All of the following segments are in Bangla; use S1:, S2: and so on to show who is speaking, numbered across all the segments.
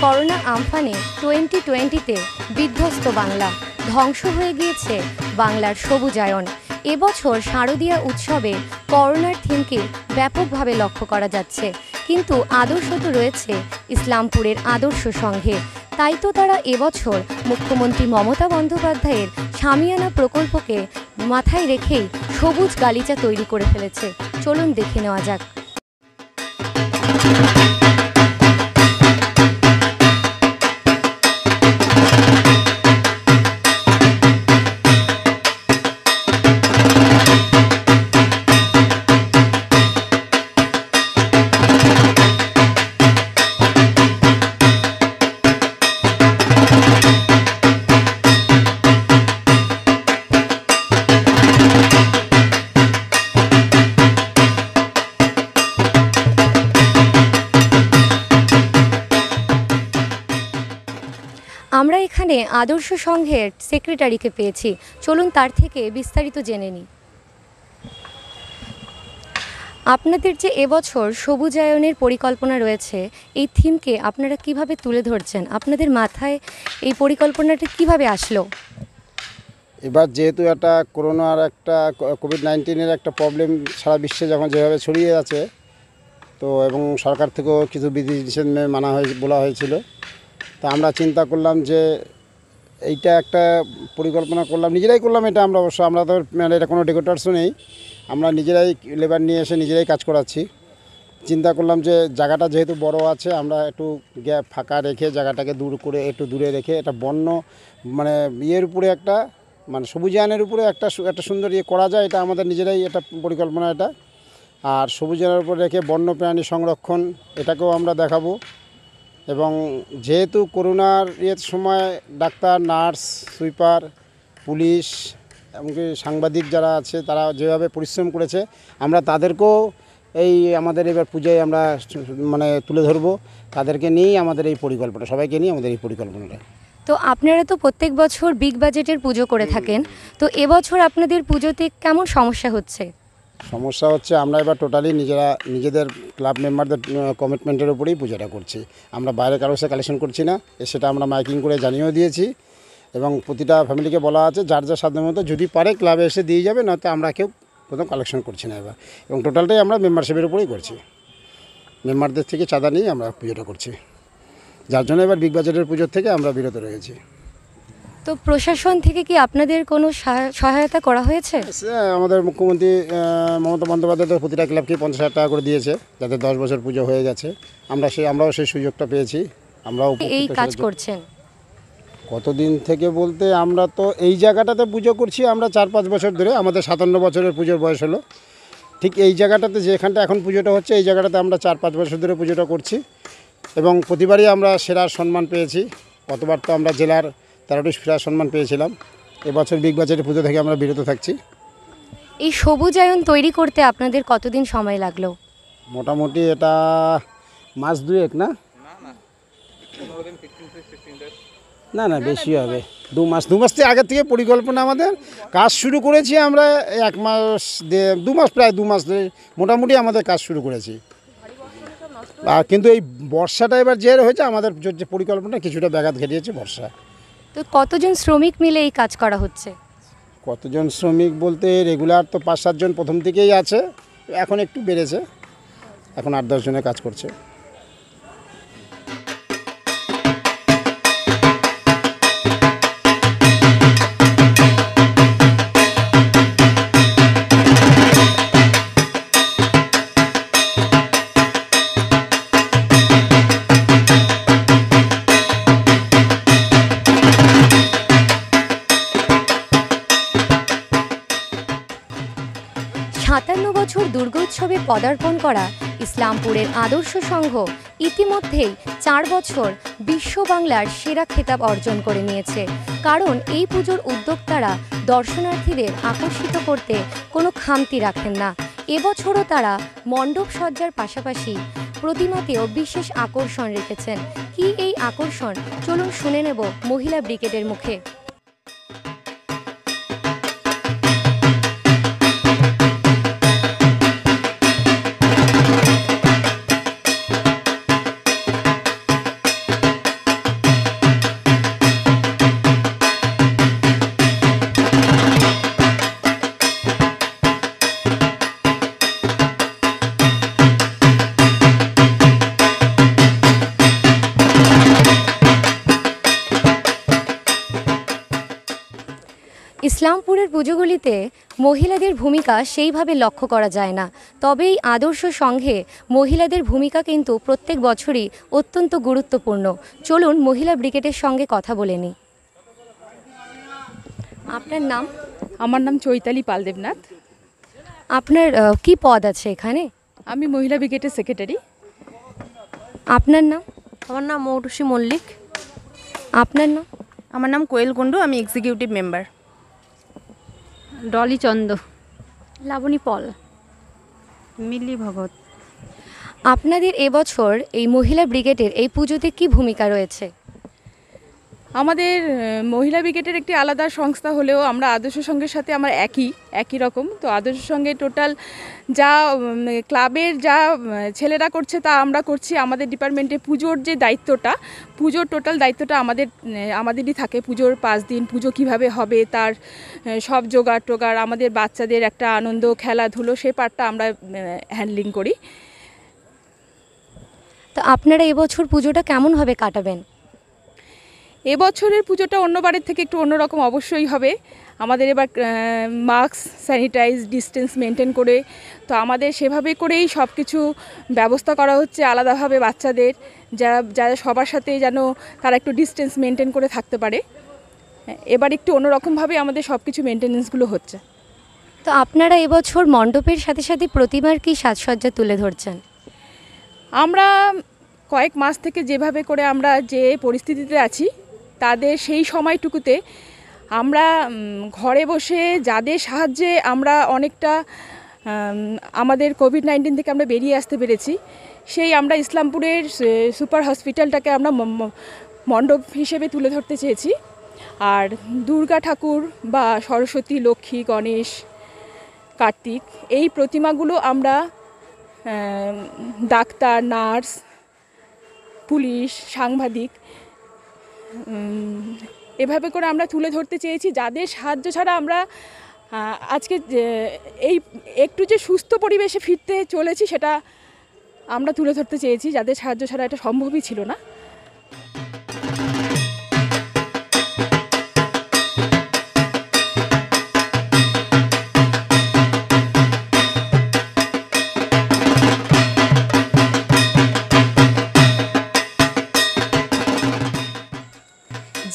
S1: করোনা আমফানে 2020-তে বিধ্বস্ত বাংলা, ধ্বংস হয়ে গিয়েছে বাংলার সবুজায়ন। এবছর শারদীয়া উৎসবে করোনার থিমকে ব্যাপকভাবে লক্ষ্য করা যাচ্ছে, কিন্তু আদর্শ তো রয়েছে ইসলামপুরের আদর্শ সংঘে। তাই তো তারা এবছর মুখ্যমন্ত্রী মমতা বন্দ্যোপাধ্যায়ের শামিয়ানা প্রকল্পকে মাথায় রেখেই সবুজ গালিচা তৈরি করে ফেলেছে। চলুন দেখে নেওয়া যাক। আমরা এখানে আদর্শ সংঘের সেক্রেটারিকে পেয়েছি, চলুন তার থেকে বিস্তারিত জেনে নিই। আপনাদের যে এবছর সবুজায়নের পরিকল্পনা রয়েছে, এই থিমকে আপনারা কিভাবে তুলে ধরছেন? আপনাদের মাথায় এই পরিকল্পনাটা কিভাবে আসলো?
S2: এবার যেহেতু একটা করোনার একটা কোভিড-19-এর একটা প্রবলেম সারা বিশ্বে যখন যেভাবে ছড়িয়ে আছে, তো এবং সরকার থেকেও কিছু বিধিনিষেধ বলা হয়েছিল, তা আমরা চিন্তা করলাম যে এইটা একটা পরিকল্পনা করলাম, নিজেরাই করলাম এটা। আমরা অবশ্য আমরা তো মানে এটা কোনো ডেকোরেটরসও নেই, আমরা নিজেরাই লেবার নিয়ে এসে নিজেরাই কাজ করাচ্ছি। চিন্তা করলাম যে জায়গাটা যেহেতু বড় আছে, আমরা একটু গ্যাপ ফাঁকা রেখে জায়গাটাকে একটু দূরে রেখে এটা বন্য মানে ইয়ের উপরে একটা মানে সবুজায়নের উপরে একটা সুন্দর ইয়ে করা যায়, এটা আমাদের নিজেরাই এটা পরিকল্পনা এটা। আর সবুজায়নের উপরে রেখে বন্য প্রাণী সংরক্ষণ এটাকেও আমরা দেখাবো। এবং যেহেতু করোনার সময় ডাক্তার, নার্স, সুইপার, পুলিশ এমনকি সাংবাদিক যারা আছে তারা যেভাবে পরিশ্রম করেছে, আমরা তাদেরকেও এই আমাদের এবার পূজায় আমরা মানে তুলে ধরবো। তাদেরকে নিয়েই আমাদের এই পরিকল্পনা, সবাইকে নিয়ে আমাদের এই পরিকল্পনাটা।
S1: তো আপনারা তো প্রত্যেক বছর বিগ বাজেটের পুজো করে থাকেন, তো এবছর আপনাদের পুজোতে কেমন সমস্যা হচ্ছে?
S2: সমস্যা হচ্ছে আমরা এবার টোটালি নিজেদের ক্লাব মেম্বারদের কমিটমেন্টের উপরেই পুজোটা করছি। আমরা বাইরে কারোর সাথে কালেকশন করছি না, সেটা আমরা মাইকিং করে জানিয়েও দিয়েছি। এবং প্রতিটা ফ্যামিলিকে বলা আছে যার যার সাধ্য মতো যদি পারে ক্লাবে এসে দিয়ে যাবে, নয়তো আমরা কেউ প্রথম কালেকশন করছি না এবার। এবং টোটালটাই আমরা মেম্বারশিপের উপরেই করছি, মেম্বারদের থেকে চাঁদা নিয়ে আমরা পুজোটা করছি, যার জন্য এবার বিগ বাজেটের পুজোর থেকে আমরা বিরত রয়েছি।
S1: তো প্রশাসন থেকে কি আপনাদের কোনো সহায়তা করা হয়েছে?
S2: আমাদের মুখ্যমন্ত্রী মমতা বন্দ্যোপাধ্যায় তো প্রতিটা ক্লাবকে 50,000 টাকা করে দিয়েছে, যাতে 10 বছর পুজো হয়ে গেছে। আমরাও সেই সুযোগটা পেয়েছি। আমরাও
S1: এই কাজ করছেন
S2: কতদিন থেকে বলতে, আমরা তো এই জায়গাটাতে পুজো করছি আমরা 4-5 বছর ধরে। আমাদের 57 বছরের পুজোর বয়স হলো। ঠিক এই জায়গাটাতে যেখানটা এখন পুজোটা হচ্ছে, এই জায়গাটাতে আমরা 4-5 বছর ধরে পুজোটা করছি। এবং প্রতিবারই আমরা সেরার সম্মান পেয়েছি। গতবার তো আমরা জেলার 13টি সেরার সম্মান পেয়েছিলাম। এবছর বিগ বাজেটের পুজো থেকে আমরা বিরত থাকছি।
S1: এই সবুজায়ন তৈরি করতে আপনাদের কতদিন সময় লাগলো?
S2: মোটামুটি এটা মাস 2 না, না বেশি হবে, 2 মাস থেকে আগের থেকে পরিকল্পনা আমাদের কাজ শুরু করেছি। আমরা 1 মাস 2 মাস প্রায় 2 মাস ধরে মোটামুটি আমাদের কাজ শুরু করেছি। আর কিন্তু এই বর্ষাটা এবার যে হয়েছে, আমাদের যে পরিকল্পনা কিছুটা ব্যাঘাত ঘটিয়েছে বর্ষা।
S1: তো কতজন শ্রমিক মিলে এই কাজ করা হচ্ছে?
S2: কতজন শ্রমিক বলতে রেগুলার তো 5-7 জন প্রথম থেকেই আছে, এখন একটু বেড়েছে, এখন 8-10 জনের কাজ করছে।
S1: 57 বছর দুর্গোৎসবে পদার্পণ করা ইসলামপুরের আদর্শ সংঘ ইতিমধ্যেই 4 বছর বিশ্ব বাংলার সেরা খেতাব অর্জন করে নিয়েছে। কারণ এই পুজোর উদ্যোক্তারা দর্শনার্থীদের আকর্ষিত করতে কোনো খামতি রাখেন না। এবছরও তারা মণ্ডপ সজ্জার পাশাপাশি প্রতিমাতেও বিশেষ আকর্ষণ রেখেছেন। কি এই আকর্ষণ? চলুন শুনে নেব মহিলা ব্রিগেডের মুখে। ইসলামপুরের পুজোগুলিতে মহিলাদের ভূমিকা সেইভাবে লক্ষ্য করা যায় না, তবে এই আদর্শ সংঘে মহিলাদের ভূমিকা কিন্তু প্রত্যেক বছরই অত্যন্ত গুরুত্বপূর্ণ। চলুন মহিলা ব্রিগেডের সঙ্গে কথা বলে নিই। আপনার নাম?
S3: আমার নাম চৈতালি পাল দেবনাথ।
S1: আপনার কি পদ আছে এখানে?
S3: আমি মহিলা ব্রিগেডের সেক্রেটারি।
S1: আপনার নাম?
S4: আমার নাম মৌটুসী মল্লিক।
S1: আপনার নাম?
S4: আমার নাম কোয়েল কুণ্ডু, আমি এক্সিকিউটিভ মেম্বার।
S5: ডলি চন্দ। লাবণী পল।
S4: মিলি ভগত।
S1: আপনাদের এবছর এই মহিলা ব্রিগেডের এই পুজোতে কি ভূমিকা রয়েছে?
S3: আমাদের মহিলা ব্রিগেডের একটি আলাদা সংস্থা হলেও আমরা আদর্শ সংঘের সাথে আমার একই রকম। তো আদর্শ সংঘে টোটাল যা ক্লাবের যা ছেলেরা করছে তা আমরা করছি। আমাদের ডিপার্টমেন্টে পুজোর যে দায়িত্বটা, পুজোর টোটাল দায়িত্বটা আমাদেরই থাকে। পুজোর 5 দিন পুজো কিভাবে হবে তার সব জোগাড় টোগাড়, আমাদের বাচ্চাদের একটা আনন্দ খেলাধুলো, সেই পার্টটা আমরা হ্যান্ডলিং করি।
S1: তো আপনারা এবছর পুজোটা কেমনভাবে কাটাবেন?
S3: এবছরের পুজোটা অন্যবারের থেকে একটু অন্যরকম অবশ্যই হবে। আমাদের এবার মাস্ক, স্যানিটাইজ, ডিস্টেন্স মেনটেন করে, তো আমাদের সেভাবে করেই সব কিছু ব্যবস্থা করা হচ্ছে। আলাদাভাবে বাচ্চাদের যারা সবার সাথে যেন তারা একটু ডিস্টেন্স মেনটেন করে থাকতে পারে, এবার একটু অন্যরকমভাবে আমাদের সব কিছু মেনটেন্যান্সগুলো হচ্ছে।
S1: তো আপনারা এবছর মণ্ডপের সাথে সাথে প্রতিমার কি সাজসজ্জা তুলে ধরছেন?
S3: আমরা কয়েক মাস থেকে যেভাবে করে আমরা যে পরিস্থিতিতে আছি, তাদের সেই সময়টুকুতে আমরা ঘরে বসে যাদের সাহায্যে আমরা অনেকটা আমাদের কোভিড-19 থেকে আমরা বেরিয়ে আসতে পেরেছি, সেই আমরা ইসলামপুরের সুপার হসপিটালটাকে আমরা মণ্ডপ হিসেবে তুলে ধরতে চেয়েছি। আর দুর্গা ঠাকুর বা সরস্বতী, লক্ষ্মী, গণেশ, কার্তিক, এই প্রতিমাগুলো আমরা ডাক্তার, নার্স, পুলিশ, সাংবাদিক এভাবে করে আমরা তুলে ধরতে চেয়েছি। যাদের সাহায্য ছাড়া আমরা আজকে এই একটু যে সুস্থ পরিবেশে ফিরতে চলেছি সেটা আমরা তুলে ধরতে চেয়েছি। যাদের সাহায্য ছাড়া এটা সম্ভবই ছিল না।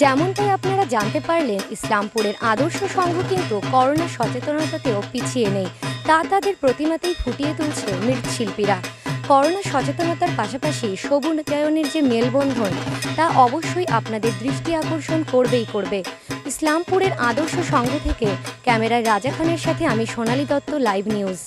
S1: যেমনটাই আপনারা জানতে পারলেন, ইসলামপুরের আদর্শ সংঘ কিন্তু করোনা সচেতনতাতেও পিছিয়ে নেই, তা তাদের প্রতিমাতেই ফুটিয়ে তুলছে মৃৎশিল্পীরা। করোনা সচেতনতার পাশাপাশি সবুজায়নের যে মেলবন্ধন, তা অবশ্যই আপনাদের দৃষ্টি আকর্ষণ করবে। ইসলামপুরের আদর্শ সংঘ থেকে ক্যামেরায় রাজা খানের সাথে আমি সোনালী দত্ত, লাইভ নিউজ।